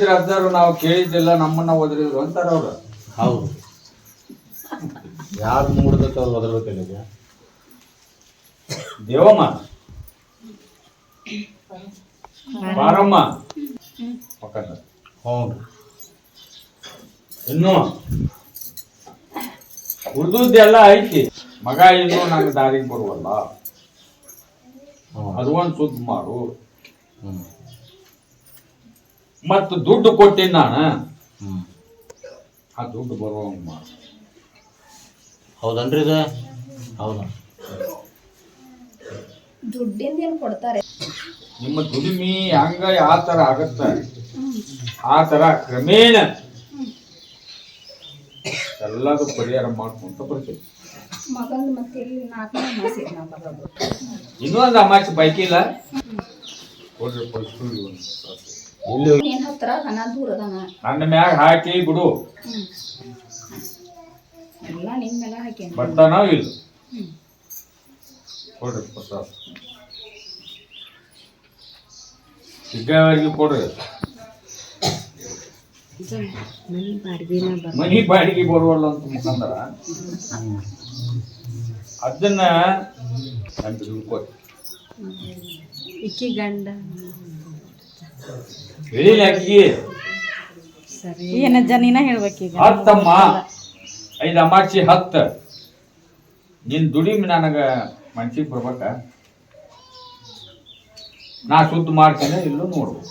ಹೇಳಿದ್ರ ಅದಾರು ನಾವು ಕೇಳಿದ್ದಿಲ್ಲ ನಮ್ಮನ್ನ ಒದರಿದ್ರು ಅಂತಾರ ಅವ್ರು. ಹೌದು, ಯಾರು ಮೂಡದಕ್ಕೆ ಅವ್ರು ಒದರ್ಬೇಕಲ್ಲ. ದೇವಮ್ಮ ಬಾರಮ್ಮ ಮಕ್ಕಂದ ಹೌದು. ಇನ್ನು ಉಳ್ದುದ್ದೆಲ್ಲ ಐತಿ. ಮಗ ಇನ್ನು ನಂಗೆ ದಾರಿಗೆ ಬರುವಲ್ಲ, ಅದು ಒಂದು ಸುದ್ದಿ ಮಾಡು. ಮತ್ತು ದುಡ್ಡು ಕೊಟ್ಟಿನಿ ನಾನು, ಆ ದುಡ್ಡು ಬರುವಂಗ ಮಾಡು. ಹೌದನ್ರಿ ಇದು? ಹೌದಾ? ದುಡ್ಡಿಂದ ಏನು ಕೊಡ್ತಾರೆ? ನಿಮ್ಮ ದುಡಿಮೆ ಹಂಗ ಯಾವ ಥರ ಆಗತ್ತ ಆ ಥರ ಕ್ರಮೇಣ ಎಲ್ಲದೂ ಪರಿಹಾರ ಮಾಡ್ಕೊಂತ ಬರ್ತೀವಿ. ಮಗಂದು ಮತ್ತೆ ಇಲ್ಲಿ 4ನೇ ಅಮಾಸೆ ನಾವು ಬರೋದು. ಇನ್ನೊಂದು ಅಮಾಸೆ ಬೈಕಿ ಇಲ್ಲ ಕೊಡ್ರಿ ನಿನ್ನ ಹತ್ರ ಹಣ ದೂರ ಅದಾನ, ನನ್ನ ಮ್ಯಾಗ ಹಾಕಿ ಬಿಡು. ಎಲ್ಲ ನಿನ್ನ ಮೇಲೆ ಹಾಕಿ ಬರ್ತಾನ ಇಲ್ಲ ಕೊಡ್ರಿ ಪ್ರಸಾದ್. ಸಿಗ್ಗಾವರಿಗೆ ಕೊಡ್ರಿ. ಮನಿ ಬಾಡಿಗೆ ಬರುವಲ್ಲ ಅಂತ ಮುಖಂದರ ಅದನ್ನ ನಂಗೆ ತಿಳ್ಕೊರಿ. ಇಕ್ಕಿ ಗಂಡ ಹೇಳಿಲ್ಲ ಅಕ್ಕಿಗೆ ಏನಜ್ಜ ನೀನ ಹೇಳ್ಬೇಕೀಗ. 10 5 ಅಮಾಸಿ 10 ನಿನ್ ದುಡಿಮೆ ನನಗ ಮನ್ಸಿಗೆ ಬರ್ಬೇಕ. ನಾ ಸುದ್ದಿ ಮಾಡ್ತೇನೆ ಇಲ್ಲೂ ನೋಡ್ಬೇಕು.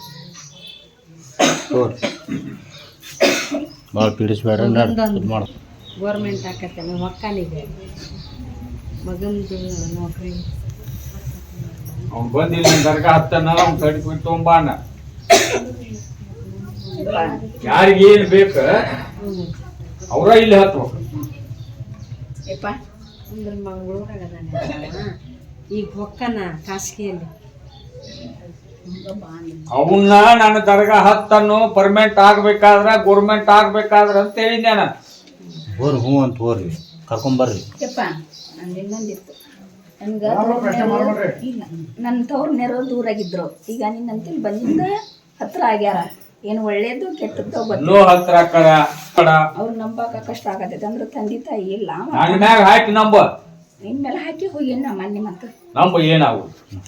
ಭಾಳ ಪೀಡಿಸ್ಬೇಡ್ರಿ ಮಾಡ. ಗೋರ್ಮೆಂಟ್ ಹಾಕತ್ತೇನೆ ಮಕ್ಕನಿಗೆ ಮಗಂದು ನೌಕರಿ. ಅವ್ನು ಬಂದಿಲ್ಲ ದರ್ಗಾ ಹತ್ತನ ಅವ್ನು ಸರ್ಟಿಫಿಕೇಟ್ ತೊಗೊಂಬಾನ. ಯಾರಿಗೆ ಏನು ಬೇಕು ಅವ್ರ ಇಲ್ಲಿ ಹತ್ಬೇಕು. ಅಂದ್ರೆ ಮಂಗಳೂರಾಗದಾನೆ ಈಗ ಹೊಕ್ಕನ ಖಾಸಗಿಯಲ್ಲಿ. ಅವನ್ನ ನನ್ನ ದರ್ಗಾ ಹತ್ತನ್ನು ಪರ್ಮನೆಂಟ್ ಆಗ್ಬೇಕಾದ್ರ ಗೋರ್ಮೆಂಟ್ ಆಗ್ಬೇಕಾದ್ರ ಅಂತ ಹೇಳಿದ್ದೆ ನಾನು. ಹೋರಿ ಹ್ಞೂ ಅಂತ ಹೋರಿ ಕರ್ಕೊಂಬರ್ರಿ. ನಂದಿತ್ತು ನನ್ಗೆ ಇಲ್ಲ, ನನ್ನ ತವ್ರ ನೆರವು ದೂರಾಗಿದ್ರು. ಈಗ ನಿನ್ನಂತಲ್ಲಿ ಬಂದಿಂದ ಹತ್ರ ಆಗ್ಯಾರ. ಏನು ಒಳ್ಳೇದು ಕೆಟ್ಟದ್ದು ಹತ್ರ ಅವ್ರು ನಂಬಾಕ ಕಷ್ಟ ಆಗತೈತೆ. ಅಂದ್ರೆ ತಂದೆ ತಾಯಿ ಇಲ್ಲ, ನನ್ನ ಮ್ಯಾಗ ಹಾಕಿ ನಂಬ. ನಿನ್ ಮೇಲೆ ಹಾಕಿ ಹೋಗಿ ನಾ ಮೊನ್ನೆ ಮತ್ತೆ ನಂಬ ಏನಾಗು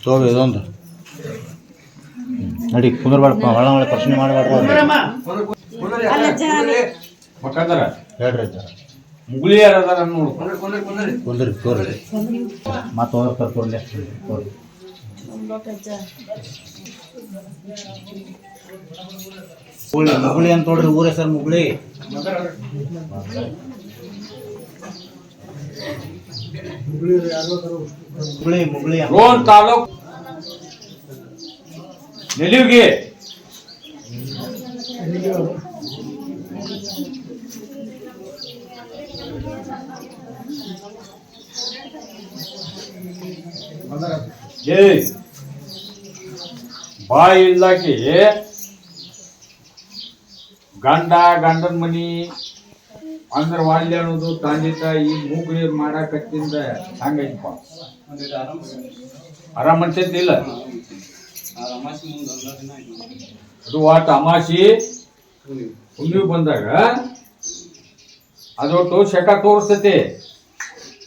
ತೋರಿ ಇದೊಂದು ನಡಿ ಕುಂದ್ರಬೇಡಪ್ಪ. ಒಳ್ಳೆ ಪ್ರಶ್ನೆ ಮಾಡಬೇಡ್ರಿ. ಮಕ್ಕಂದರ ಹೇಳ್ರಿ ಅಜ್ಜ. ಮುಗುಳಿ ಯಾರದಾರ ನೋಡು. ಕುಂದ್ರಿ ತೋರಿ ಮತ್ತೆ ಹೋದ್ರೆ ಕರ್ಕೊಡ್ಲಿ ತೋರಿ. ಮುಗುಳಿ ಅಂತ ನೋಡ್ರಿ, ಊರ ಹೆಸರು ಮುಗುಳಿ. ಮುಗುಳಿ ಮುಗುಳಿ ರೋಣ ತಾಲೂಕ್ ನೆಲುವಿಗೆ. ಬಾಯಿ ಇಲ್ಲಾಕಿ ಗಂಡ ಗಂಡನ ಮನಿ ಅಂದ್ರ ವಾಲ್ಯ ಅನ್ನೋದು ತಂದೆ ತಾಯಿ ಮೂಗು ನೀರು ಮಾಡಾಕತ್ತಿಂದ ಹಂಗೈತಪ್ಪ. ಆರಾಮ್ ಅನ್ಸೈತಿಲ್ಲ ಅದು. ಒಟ್ಟು ಅಮಾಸಿ ಹುಣ್ಣಿಮೆ ಬಂದಾಗ ಅದೊಟ್ಟು ಶಕ ತೋರಿಸ್ತೈತಿ.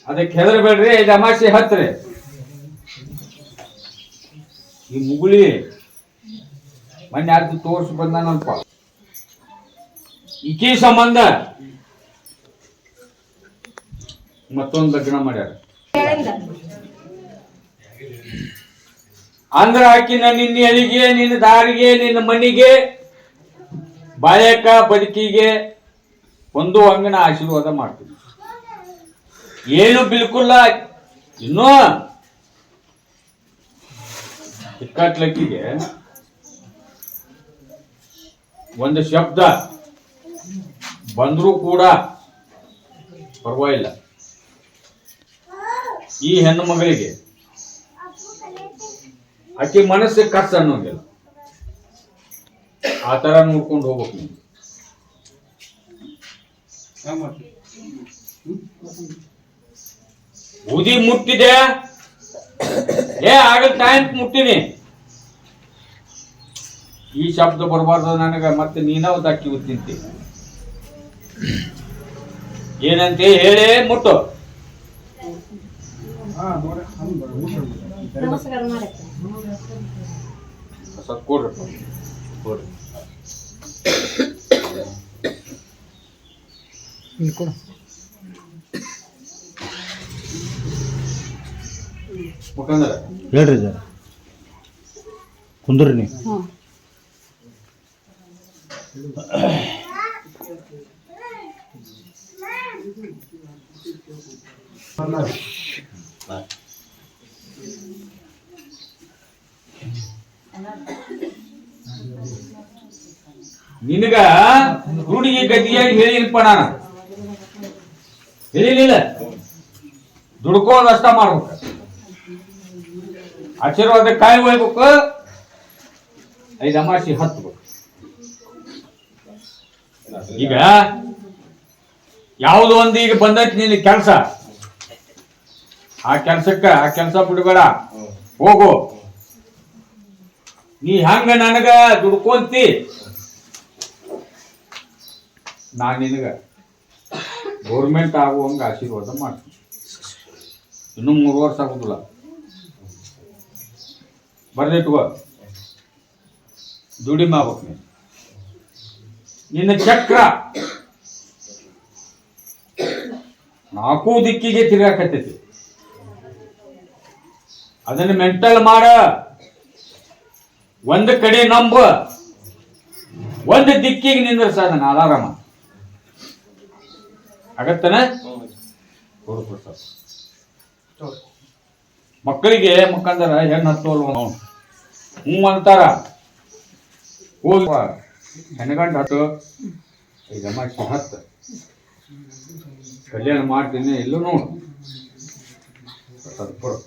ಅದಕ್ಕೆ ಹೆದರ್ಬೇಡ್ರಿ. 5 ಅಮಾಸಿ 10 ಈ ಮುಗುಳಿ ಮೊನ್ನೆ ಅದು ತೋರ್ಸಿ ಬಂದಾನಲ್ಪ. ಈಕಿ ಸಂಬಂಧ ಮತ್ತೊಂದು ಲಗ್ನ ಮಾಡ್ಯಾರ. ಅಂದ್ರ ಆಕಿನ ನಿನ್ನ ಎಳಿಗೆ, ನಿನ್ನ ದಾರಿಗೆ, ನಿನ್ನ ಮಣ್ಣಿಗೆ, ಬಾಯಕ ಬದುಕಿಗೆ ಒಂದು ಅಂಗನ ಆಶೀರ್ವಾದ ಮಾಡ್ತೀನಿ. ಏನು ಬಿಲ್ಕುಲ್ಲ. ಇನ್ನೂ ಇಕ್ಕಟ್ಲಕ್ಕಿಗೆ ಒಂದು ಶಬ್ದ ಬಂದರೂ ಕೂಡ ಪರವಾಗಿಲ್ಲ. ಈ ಹೆಣ್ಣು ಮಗಳಿಗೆ ಆಕೆ ಮನಸ್ಸಿಗೆ ಕಷ್ಟ ಅನ್ನೋಂಗಿಲ್ಲ. ಆ ತರ ನೋಡ್ಕೊಂಡು ಹೋಗ್ಬೇಕು ನೀವು. ಬೂದಿ ಮುಟ್ಟಿದೆ ಆಗಲ್ ಟೈಮ್ ಮುಟ್ಟಿನಿ. ಈ ಶಬ್ದ ಬರಬಾರ್ದು ನನಗೆ, ಮತ್ತೆ ನೀನ ಅಕ್ಕಿ ತಿಂತಿ ಏನಂತೆ ಹೇಳಿ ಮುಟ್ಟು. ನಮಸ್ಕಾರ ಮಾಡಕ್ಕ ಸ್ವಲ್ಪ ಕೊಡ್ರಿ ಕೊಡ್ರಿ. ಮುಖಂದ್ರ ಹೇಳ್ರಿ ಸರ್, ಕುಂದ್ರಿ ನೀವು. ಹ್ಞೂ ನಿನಗ ಹುಡುಗಿ ಗತಿಯಾಗಿ ಹೇಳಿಲ್ಪ, ನಾನು ಹೇಳಿಲ್ಲ. ದುಡ್ಕೋದ್ ಅಷ್ಟ ಮಾಡ್ಬೇಕು, ಆಶೀರ್ವಾದ ಕಾಯಿ ಒಯ್ಬೇಕು, 5 ಅಮಾಸಿ ಹತ್ಬೇಕು. ಈಗ ಯಾವ್ದು ಒಂದು ಈಗ ಬಂದೈತಿ ನಿನ್ನ ಕೆಲಸ, ಆ ಕೆಲಸ ಬಿಡಬೇಡ, ಹೋಗು. ನೀ ಹಂಗ ನನಗ ದುಡ್ಕೊಂತಿ, ನಾನು ನಿನಗ ಗೌರ್ಮೆಂಟ್ ಆಗುವಂಗ ಆಶೀರ್ವಾದ ಮಾಡ್ತೀನಿ. ಇನ್ನೂ 3 ವರ್ಷ ಆಗುದಿಲ್ಲ, ಬರ್ದಿಟ್ಕೋ. ದುಡಿಮೆ ಆಗ್ಬೇಕು ನೀನು. ನಿನ್ನ ಚಕ್ರ 4 ದಿಕ್ಕಿಗೆ ತಿರ್ಗಾಕತ್ತೈತಿ. ಅದನ್ನ ಮೆಂಟಲ್ ಮಾಡ. ಒಂದು ಕಡೆ ನಂಬ, ಒಂದು ದಿಕ್ಕಿಗೆ ನಿಂದ್ರಸ. ನನ್ನ ಅಲಾರಾಮ ಆಗತ್ತನ. ಮಕ್ಕಳಿಗೆ ಮುಖಂದರ ಹೆಣ್ಣು ಹತ್ತೋಲ್ವ ಹ್ಞೂ ಅಂತಾರ. ಹೋಗಿ ಹೆಣ್ಗಂಡು ಹತ್ತು, 5 ಅಮಾಸಿ ಹತ್ತು, ಕಲ್ಯಾಣ ಮಾಡ್ತೀನಿ. ಇಲ್ಲೂ ನೋಡು ಕೊಡು.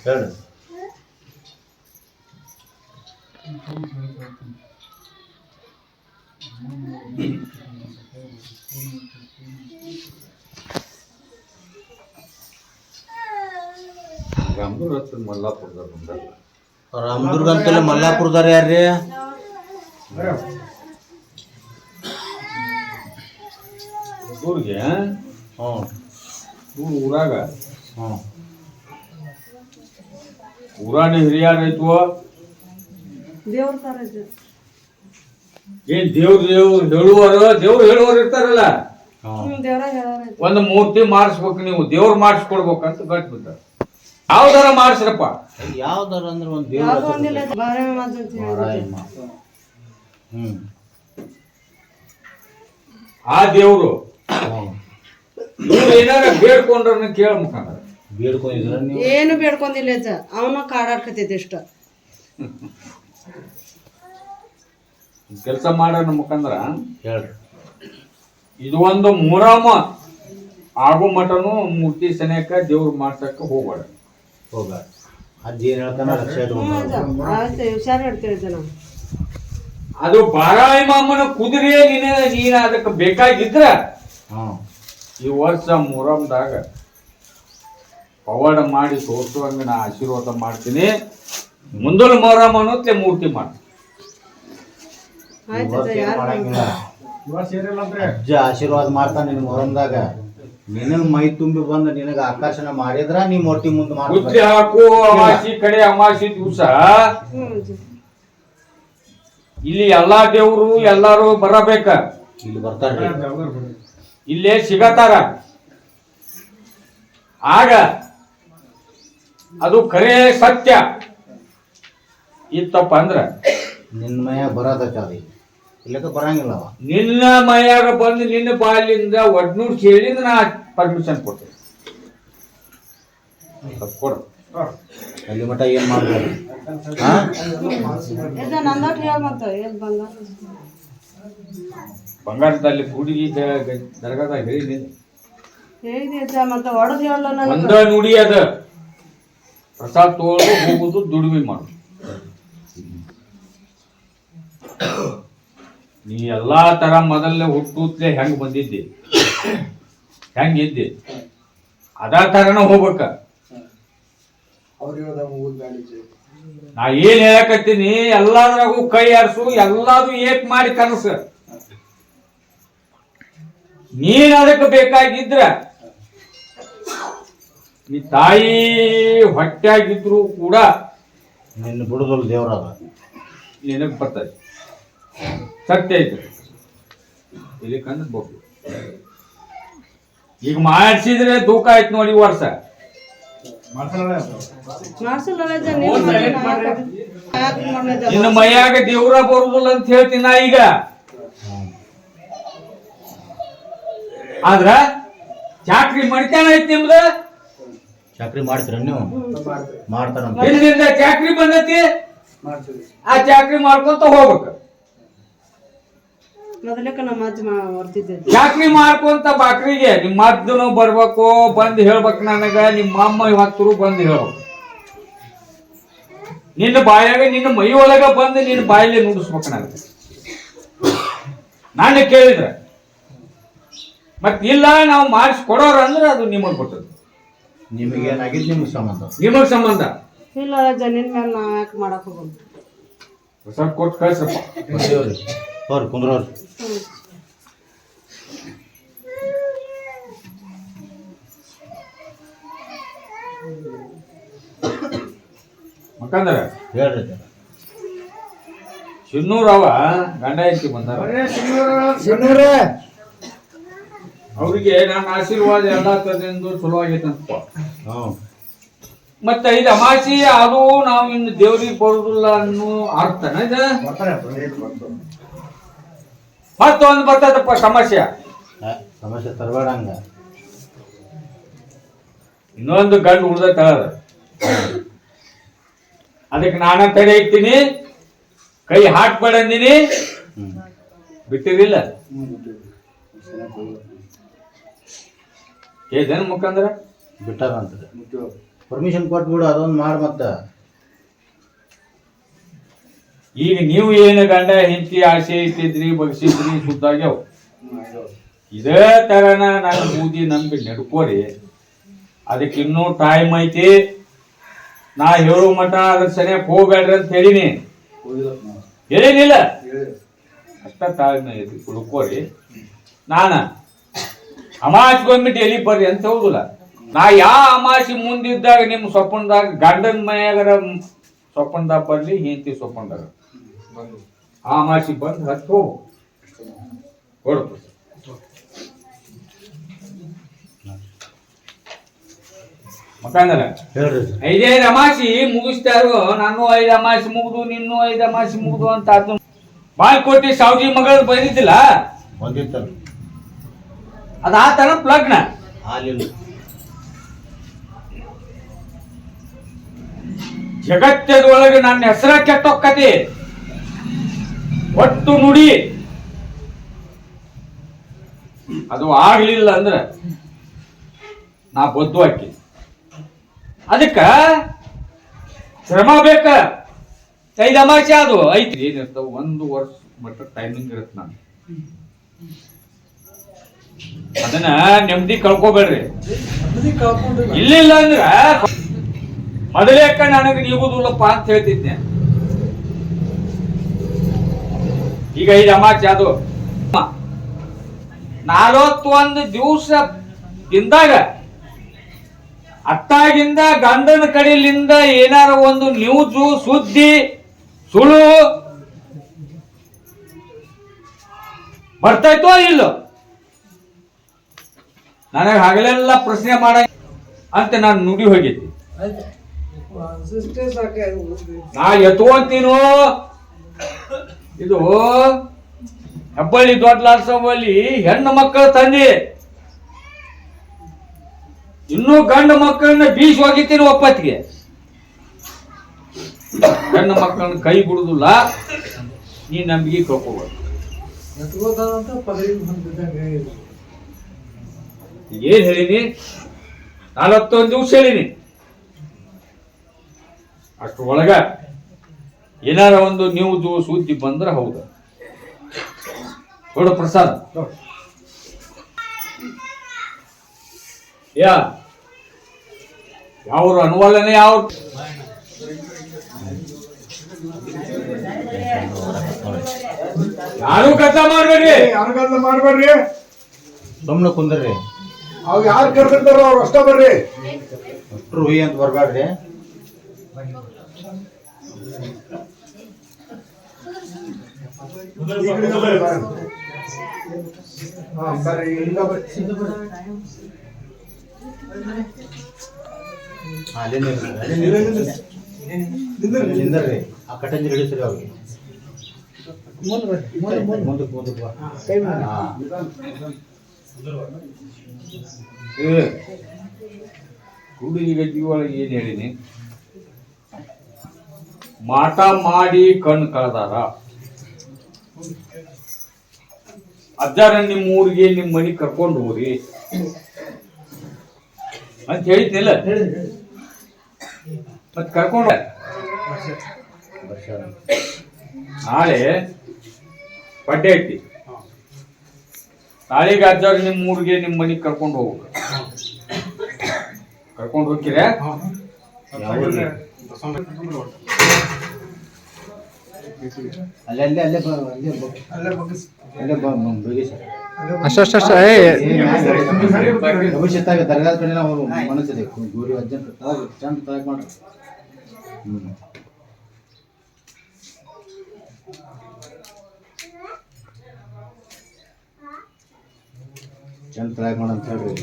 ಹೇಳ್ರಿ. ರಾಮದುರ್ಗ ಅಂತಲ್ಲ, ಮಲ್ಲಾಪುರದಾರ ಯಾರ್ರಿ? ಊರಿಗೆ ಹ್ಞೂ ಊರಾಗ ಹ್ಞೂ ಊರಾನ ಹಿರಿಯಾರ ಐತ್ವ. ದೇವ್ರ ತರ ಇದು. ಏನ್ ದೇವ್ರು ಹೇಳುವವರು ಇರ್ತಾರಲ್ಲ, ದೇವ್ರಾಗ ಹೇಳೋರ್ ಐತಿ. ಒಂದು ಮೂರ್ತಿ ಮಾಡಿಸ್ಬೇಕು, ನೀವು ದೇವ್ರು ಮಾಡಿಸ್ಕೊಡ್ಬೇಕಂತ ಗಟ್ಟಿ ಬಿದ್ದ. ಯಾವ್ದಾರ ಮಾಡಿಸ್ರಪ್ಪ. ಯಾವ್ದಾರ ಅಂದ್ರೆ ಒಂದು ಯಾವ್ದೋ ದೇವ್ರ ಒಂದಿಲ್ಲ ಬಾರಮ್ಮ ಮಾತು ಅಂತ ಹೇಳಿದ್ರು. ಹ್ಞೂ ಆ ದೇವ್ರು ನೀವು ಏನಾರ ಬೇಡ್ಕೊಂಡ್ರನ್ನ ಕೇಳ ಮುಖಂಡ. ಬೇಡ್ಕೊಂಡಿದ್ರ ನೀವು? ಏನು ಬೇಡ್ಕೊಂಡಿಲ್ಲ ಅಜ್ಜ, ಅವನು ಕಾಡಾಡ್ಕತೈತಿ ಇಷ್ಟ. ಕೆಲಸ ಮಾಡೋಣ ಮುಖಂದ್ರ ಹೇಳ್ರಿ. ಇದು ಒಂದು ಮೊಹರಂ ಆಗೋ ಮಟನು ಮೂರ್ತಿ ಸನೇಕ ದೇವ್ರು ಮಾಡ್ಸಕ್ಕ ಹೋಗ್ಬೇಡ. ಹೋಗ ಅಜ್ಜಿ ಏನ್ ಹೇಳ್ತಾನ ಲಕ್ಷ ಇಟ್ಕೊಂಡು ಆಯ್ತು, ಹುಷಾರ್ ಹೇಳ್ತೇವೆ ನಾವು. ಅದು ಬಾರಾಯಿ ಮಾಮನ ಕುದುರೆ ನೀನ ಅದಕ್ಕೆ ಬೇಕಾಗಿದ್ರ ಈ ವರ್ಷ ಮೊಹರಂದಾಗ ಪವಾಡ ಮಾಡಿ ತೋರಿಸುವಂಗ ನಾ ಆಶೀರ್ವಾದ ಮಾಡ್ತೀನಿ. ಮುಂದೊಲ್ ಮೊಹರಂ ಅನ್ನೋತ್ಲೆ ಮೂರ್ತಿ ಮಾಡ್ತೀನಿ. ಅಜ್ಜ ಆಶೀರ್ವಾದ ಮಾಡ್ತಾನೆ ನಿನ್ ಮೊಹರಂದಾಗ. ನಿನಗ್ ಮೈ ತುಂಬಿ ಬಂದ ನಿನಗ ಆಕರ್ಷಣೆ ಮಾಡಿದ್ರ ನೀ ಮೊಟ್ಟಿ ಮುಂದೆ ಬುದ್ಧಿ ಹಾಕು. ಅಮಾಸಿ ಕಡೆ ಅಮಾಸಿ ದಿವಸ ಇಲ್ಲಿ ಎಲ್ಲಾ ದೇವ್ರು ಎಲ್ಲಾರು ಬರಬೇಕ. ಇಲ್ಲಿ ಬರ್ತಾರ್ರಿ, ಇಲ್ಲೇ ಸಿಗತಾರ. ಆಗ ಅದು ಖರೇ ಸತ್ಯ ಇತ್ತಪ್ಪ ಅಂದ್ರ ನಿನ್ನ ಮೈಯಾಗ ಬರೋದಕ್ಕ ಅದು ಇಲ್ಲಕ ಬರಂಗಿಲ್ಲ. ಅವ ನಿನ್ನ ಮೈಯಾಗ ಬಂದು ನಿನ್ನ ಬಾಲಿಂದ ಒಡ್ನೂರ್ ಕೇಳಿದ್ರೆ ನಾ ಪರ್ಮಿಷನ್ ಕೊಡ್ತೇನೆ. ಕೊಡು. ಅಲ್ಲಿ ಮಟ ಏನ್ ಮಾಡ್ಬೋದು? ನಂದೋಟ್ ಹೇಳ ಮತ್ತ ಏನ್ ಬಂಗಾರ ಬಂಗಾರದಲ್ಲಿ ಹುಡುಗಿ ದರ್ಗಾದಾಗ ಹೇಳಿ ಹೇಳಿದೆ ಅಜ್ಜ, ಮತ್ತೆ ಹೊಡೆದ್ ಹೇಳಲ್ಲ ನನಗೆ. ಒಂದ ನುಡಿ ಅದ. ಪ್ರಸಾದ್ ತೋಳು ಹೋಗುದು, ದುಡಿಮೆ ಮಾಡು. ನೀ ಎಲ್ಲಾ ತರ ಮೊದಲನೇ ಹುಟ್ಟುತ್ತಲೇ ಹೆಂಗ್ ಬಂದಿದ್ದಿ ಹೆಂಗಿದ್ದಿ ಅದೇ ತರನ ಹೋಗ್ಬೇಕ. ನಾ ಏನ್ ಹೇಳಕತ್ತೀನಿ ಎಲ್ಲಾದ್ರಾಗೂ ಕೈ ಆಡ್ಸು, ಎಲ್ಲಾದ್ರು ಏಕ್ ಮಾಡಿ ಕನಸ. ನೀನ್ ಅದಕ್ಕೆ ಬೇಕಾಗಿದ್ರ ನೀ ತಾಯಿ ಹೊಟ್ಟೆಯಾಗಿದ್ರು ಕೂಡ ನಿನ್ನ ಬಿಡುದಲ್ಲ ದೇವ್ರದ ನಿನಗ್ ಬರ್ತದೆ. ಸತ್ಯ ಐತೆ ಇಲ್ಲಿ ಕಂಡ್ಬೋದು. ಈಗ ಮಾಡಿಸಿದ್ರೆ ತೂಕ ಆಯ್ತು ನೋಡಿ ವರ್ಷ. ಇನ್ನು ಮೈಯಾಗ ದೇವ್ರ ಬರುದಿಲ್ಲ ಅಂತ ಹೇಳ್ತೀನಿ ನಾ ಈಗ. ಆದ್ರ ಚಾಕ್ರಿ ಮಣಿತಾನ ಐತಿ ನಿಮ್ದು. ಚಾಕ್ರಿ ಮಾಡ್ತೀರ ನೀವು? ಮಾಡ್ತಾರ ಎಲ್ಲಿಂದ ಚಾಕ್ರಿ ಬಂದೈತಿ? ಆ ಚಾಕ್ರಿ ಮಾಡ್ಕೊಂತ ಹೋಗ್ಬೇಕು. ಮೊದಲಕ್ಕೆ ನಮ್ಮ ಅಜ್ಜ ಹೊರ್ತಿದ್ದೆ. ಚಾಕ್ರಿ ಮಾಡ್ಕೊಂತ ಬಾಕ್ರಿಗೆ ನಿಮ್ಮ ಅಜ್ಜನು ಬರ್ಬೇಕು, ಬಂದ್ ಹೇಳ್ಬೇಕು ನನಗ. ನಿಮ್ಮ ಅಮ್ಮ ಹತ್ತರು ಬಂದ್ ಹೇಳ್ಬೇಕು. ನಿನ್ನ ಬಾಯಾಗ ನಿನ್ನ ಮೈ ಒಳಗ ಬಂದು ನಿನ್ನ ಬಾಯಲ್ಲಿ ನುಡಿಸ್ಬೇಕು ನನಗೆ. ನಾನು ಕೇಳಿದ್ರೆ ಮತ್ ಇಲ್ಲ ನಾವು ಮಾಡಿಸ್ಕೊಡೋರು ಅಂದ್ರೆ ಅದು ನಿಮಗ್ ಕೊಟ್ಟದ್ದು. ನಿಮಗೇನಾಗಿದ್ದು ನಿಮ್ಗೆ ಸಂಬಂಧ, ನಿಮಗ್ ಸಂಬಂಧ ಇಲ್ಲ ಜನಿನ್ ಮೇಲೆ ನಾ ಯಾಕೆ ಮಾಡಕ್ ಹೋಗೋದು. ಸ್ವಲ್ಪ ಕೊಟ್ಟು ಕಳ್ಸಪ್ಪ. ಅವ್ರು ಕುಂದ್ರವ್ರು. ಮಕ್ಕಂದ್ರ ಹೇಳ್ರಿ ಶಿನ್ನೂರ್ ಅವ ಗಂಡ ಹೆಂಡತಿ ಬಂದಾರ. ಅವ್ರಿಗೆ ನನ್ನ ಆಶೀರ್ವಾದ ಎಲ್ಲಾ ತರದಿಂದ ಚಲೋ ಆಗೈತಂತ. ಮತ್ತೆ ಇದು ಅಮಾಸಿ ಅದು ನಾವು ಇನ್ನು ದೇವ್ರಿಗೆ ಬರುದಿಲ್ಲ ಅನ್ನೋ ಅರ್ಥನ ಇದು. ಮತ್ತೊಂದು ಬರ್ತದಪ್ಪ ಸಮಸ್ಯೆ. ಸಮಸ್ಯೆ ತರಬೇಡ ಹಂಗ. ಇನ್ನೊಂದು ಗಂಡು ಉಳ್ದ ತಳದ. ಅದಕ್ಕೆ ನಾನ ತಡೆ ಇಡ್ತೀನಿ, ಕೈ ಹಾಕ್ಬೇಡ ಅಂದಿನಿ, ಬಿಟ್ಟಿರಿಲ್ಲ. ಏನ್ ಮುಖಂದ್ರ ಬಿಟ್ಟಾರ ಅಂತ ಪರ್ಮಿಷನ್ ಕೊಟ್ಬಿಡು, ಅದೊಂದು ಮಾಡಿ. ಮತ್ತ ಈಗ ನೀವು ಏನು ಗಂಡ ಹೆಂಡತಿ ಆಸೆ ಇಟ್ಟಿದ್ರಿ, ಬಗ್ಸಿದ್ರಿ, ಸುದ್ದಾಗ್ಯಾವ. ಇದೇ ತರನ ನನ್ನ ಬೂದಿ ನಂಬಿ ನಡ್ಕೋರಿ. ಅದಕ್ಕೆ ಇನ್ನೂ ಟೈಮ್ ಐತಿ. ನಾ ಹೇಳೋ ಮಠ ಅದ್ರ ಸರಿಯಾಗಿ ಹೋಗ್ಬೇಡ್ರಿ ಅಂತ ಹೇಳಿನಿ. ಹೇಳಿನಿಲ್ಲ? ಅಷ್ಟ ತಾಳ್ಮೆ ಐತಿ, ಹುಡ್ಕೋರಿ. ನಾನ ಅಮಾಸಿಗೊಂದ್ಬಿಟ್ಟು ಎಲ್ಲಿ ಬರ್ರಿ ಅಂತ ಹೌದಿಲ್ಲ. ನಾ ಯಾವ ಅಮಾಸಿ ಮುಂದಿದ್ದಾಗ ನಿಮ್ಮ ಸೊಪ್ಪಣದಾಗ ಗಂಡನ ಮನೆಯಾಗರ ಸೊಪ್ಪಣದಾಗ ಬರ್ಲಿ, ಹೆಂಡತಿ ಸೊಪ್ಪಣದಾಗ ಆ ಅಮಾಸಿ ಬಂದು ಹತ್ತು ಹೋಗು ಕೊಡ್ತು. ಮಕ್ಕಂದ್ರ ಹೇಳ್ರಿ 5 ಅಮಾಸಿ ಮುಗಿಸ್ತಾರು. ನಾನು 5 ಅಮಾಸಿ ಮುಗ್ದು, ನಿನ್ನೂ 5 ಅಮಾಸಿ ಮುಗ್ದು ಅಂತ ಅದನ್ನ ಬಾಳ್ಕೋಟಿ ಸಾವ್ಜಿ ಮಗಳು ಬಂದಿದ್ದಿಲ್ಲ. ಬಂದಿರ್ತಾರ ಅದಾತನ ಲಗ್ನ ಹಾಲಿಲ್ಲ. ಜಗತ್ತದೊಳಗೆ ನನ್ನ ಹೆಸರ ಕೆಟ್ಟೊಕ್ಕತಿ. ಒಟ್ಟು ನುಡಿ ಅದು ಆಗ್ಲಿಲ್ಲ ಅಂದ್ರ ನಾ ಬದ್ದು ಹಾಕಿ. ಅದಕ್ಕ ಶ್ರಮ ಬೇಕ. 5 ಅಮಾಸೆ ಅದು ಐತಿ. ಏನಿರ್ತಾವ 1 ವರ್ಷ ಮಟ್ಟ ಟೈಮಿಂಗ್ ಇರುತ್ತೆ. ನಾನು ಅದನ್ನ ನೆಮ್ಮದಿ ಕಳ್ಕೊಬೇಡ್ರಿ. ಇಲ್ಲಿಲ್ಲ ಅಂದ್ರ ಮೊದಲೇಕ ನನಗೆ ನೀಗುದಿಲ್ಲಪ್ಪ ಅಂತ ಹೇಳ್ತಿದ್ದೆ. ಈಗ 5 ಅಮಾಸೆ ಅದು 41 ದಿವಸ ದಿಂದಾಗ ಅತ್ತಾಗಿಂದ ಗಂಡನ ಕಡೆಯಿಂದ ಏನಾರ ಒಂದು ನ್ಯೂಸು, ಸುದ್ದಿ, ಸುಳ್ಳು ಬರ್ತಾಯ್ತೋ ಇಲ್ಲೋ ನನಗೆ ಹಗಲೆಲ್ಲ ಪ್ರಶ್ನೆ ಮಾಡ ಅಂತ ನಾನು ನುಡಿ ಹೋಗಿದ್ದೆ. ನಾ ಎತ್ಕೊಂತೀನೋ ಇದು ಹೆಬ್ಬಳ್ಳಿ ದೊಡ್ಡಲಾರ್ಸವಲ್ಲಿ ಹೆಣ್ಣು ಮಕ್ಕಳು ತಂದಿ, ಇನ್ನೂ ಗಂಡು ಮಕ್ಕಳನ್ನ ಬೀಸಿ ಹೋಗಿತೀನಿ ಒಪ್ಪತ್ತಿಗೆ. ಹೆಣ್ಣು ಮಕ್ಕಳನ್ನ ಕೈ ಬಿಡುದಿಲ್ಲ. ನೀ ನಂಬಿಕೆ ಕಳ್ಕೋಬಾರ್ದು. ಏನ್ ಹೇಳಿನಿ? 41 ದಿವಸ ಹೇಳಿನಿ. ಅಷ್ಟ್ರೊಳಗ ಏನಾರ ಒಂದು ನ್ಯೂಸು, ಸುದ್ದಿ ಬಂದ್ರೆ ಹೌದು. ಕೊಡು ಪ್ರಸಾದ್. ಯಾ ಯಾವ್ರು ಅನುವಲ್ಲನೆ ಯಾವ ಯಾರು ಕಥಾ ಮಾಡ್ಬೇಡ್ರಿ, ಯಾರು ಗದ್ದಲ ಮಾಡ್ಬೇಡ್ರಿ. ಸುಮ್ಮನೆ ಕುಂದ್ರಿ. ಅವ್ ಯಾರು ಕರ್ದಿರ್ತಾರೋ ಅವ್ರು ಅಷ್ಟ ಬರ್ರಿ. ಅಷ್ಟ್ರು ಹುಯಿ ಅಂತ ಬರ್ಬೇಡ್ರಿ. ಈ ಕಡೆಗೆ ಬರ್ರಿ, ಬರ್ರಿ. ಹಾ, ಬರ್ರಿ, ಇಲ್ಲ ಬರ್ರಿ. ಅಲ್ಲೇ ನಿಂದ್ರಿ. ಇಲ್ಲ, ಇಲ್ಲ. ನಿಂದ್ರಿ. ನಿಂದ್ರಿ. ಆ ಕಟ್ಟಂಜಿ ಹಿಡಿಸ್ರಿ ಅವ್ರಿಗೆ. ಮುಂದಕ್ಕೆ ಬಾ. ಹಾ. ಹುಡುಗಿಗೆ ಜೀವೊಳಗೆ ಏನ್ ಹೇಳಿನಿ, ಮಾಟ ಮಾಡಿ ಕಣ್ಣು ಕಳೆದಾರ. ಅಜ್ಜಾರ ನಿಮ್ಮ ಊರಿಗೆ ನಿಮ್ಮ ಮನೆ ಕರ್ಕೊಂಡು ಹೋಗ್ರಿ ಅಂತ ಹೇಳಿದ್ನಿಲ್ಲ. ಮತ್ ಕರ್ಕೊಂಡು ನಾಳೆ ಬಡ್ಡೆ ಐತಿ. ನಾಳೆಗೆ ಅಜ್ಜಾರ ನಿಮ್ಮ ಊರಿಗೆ ನಿಮ್ಮ ಮನೆಗೆ ಕರ್ಕೊಂಡು ಹೋಗ್ಬೇಕು. ಕರ್ಕೊಂಡು ಹೋಗ್ತೀರ? ಅಲ್ಲೇ ಅಲ್ಲೇ ಅಲ್ಲೇ ಅಲ್ಲೇ ಬಗ್ಗಿಸಿ. ಭವಿಷ್ಯತ್ತಾಗ ದರ್ಗಾದ ಕಡೆ ನಾವು ಮನಸ್ಸಿದೆ ಗೋರಿ ಅಜ್ಜಂತ ಚಂದ ತಯಾರು ಮಾಡ್ರಿ. ಚಂದ ತಯಾರು ಮಾಡಂತ ಹೇಳ್ರಿ.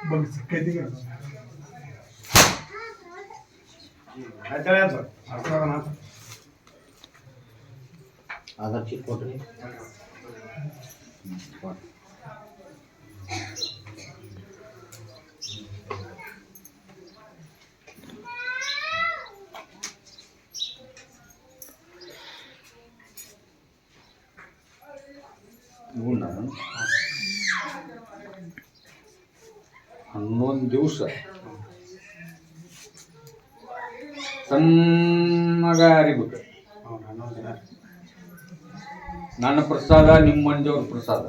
ಬಗ್ಗಿಸಿ ಕೈದಿಗೆ. ಆಧಾರ್ ಚೀಟ್ ಕೊಟ್ರಿ. ಇವನ್ನ 11 ದಿವಸ ಸಣ್ಣಗ ಅರಿಬೇಕು. ನನ್ನ ಪ್ರಸಾದ ನಿಮ್ಮ ಮಂದಿಯವ್ರ ಪ್ರಸಾದ